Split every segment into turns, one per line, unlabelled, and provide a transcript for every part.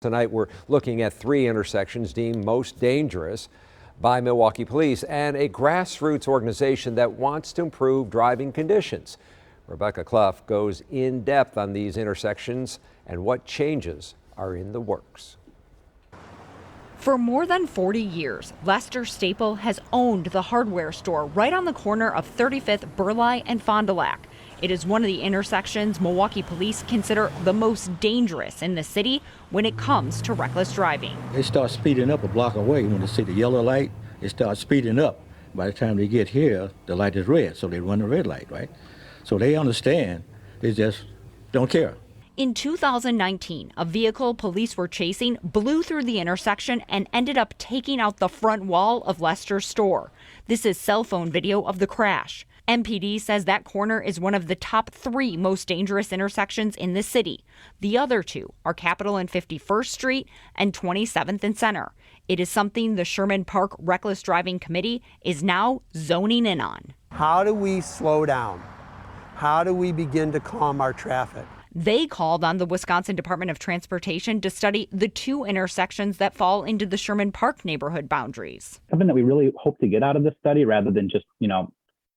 Tonight we're looking at 3 intersections deemed most dangerous by Milwaukee Police and a grassroots organization that wants to improve driving conditions. Rebecca Clough goes in depth on these intersections and what changes are in the works.
For more than 40 years, Lester Staple has owned the hardware store right on the corner of 35th, Burleigh and Fond du Lac. It is one of the intersections Milwaukee Police consider the most dangerous in the city when it comes to reckless driving.
They start speeding up a block away. When they see the yellow light, they start speeding up. By the time they get here, the light is red, so they run the red light, right? So they understand, they just don't care.
In 2019, a vehicle police were chasing blew through the intersection and ended up taking out the front wall of Lester's store. This is cell phone video of the crash. MPD says that corner is one of the top 3 most dangerous intersections in the city. The other 2 are Capitol and 51st Street and 27th and Center. It is something the Sherman Park Reckless Driving Committee is now zoning in on.
How do we slow down? How do we begin to calm our traffic?
They called on the Wisconsin Department of Transportation to study the 2 intersections that fall into the Sherman Park neighborhood boundaries.
Something that we really hope to get out of this study, rather than just,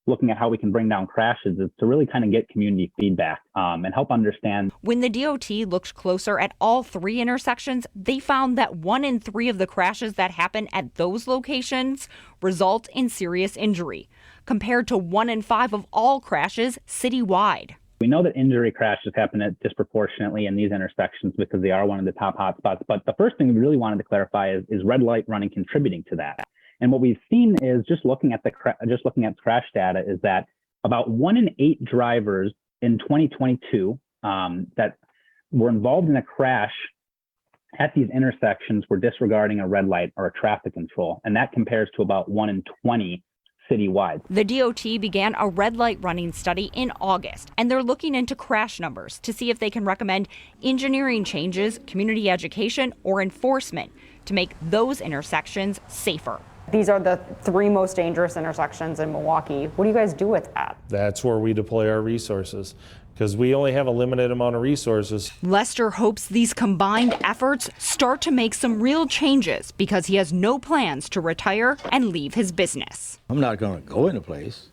looking at how we can bring down crashes, is to really kind of get community feedback and help understand.
When the DOT looked closer at all 3 intersections, they found that 1 in 3 of the crashes that happen at those locations result in serious injury, compared to 1 in 5 of all crashes citywide.
We know that injury crashes happen disproportionately in these intersections because they are one of the top hotspots. But the first thing we really wanted to clarify is red light running contributing to that. And what we've seen is just looking at crash data is that about 1 in 8 drivers in 2022 that were involved in a crash at these intersections were disregarding a red light or a traffic control. And that compares to about 1 in 20 citywide.
The DOT began a red light running study in August, and they're looking into crash numbers to see if they can recommend engineering changes, community education, or enforcement to make those intersections safer.
These are the 3 most dangerous intersections in Milwaukee. What do you guys do with that?
That's where we deploy our resources, because we only have a limited amount of resources.
Lester hopes these combined efforts start to make some real changes because he has no plans to retire and leave his business.
I'm not going to go into place.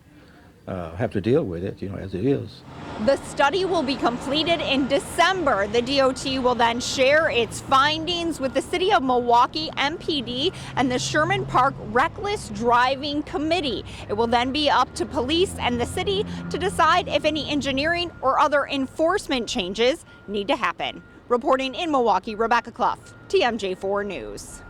Have to deal with it, as it is.
The study will be completed in December. The DOT will then share its findings with the City of Milwaukee, MPD, and the Sherman Park Reckless Driving Committee. It will then be up to police and the city to decide if any engineering or other enforcement changes need to happen. Reporting in Milwaukee, Rebecca Clough, TMJ4 News.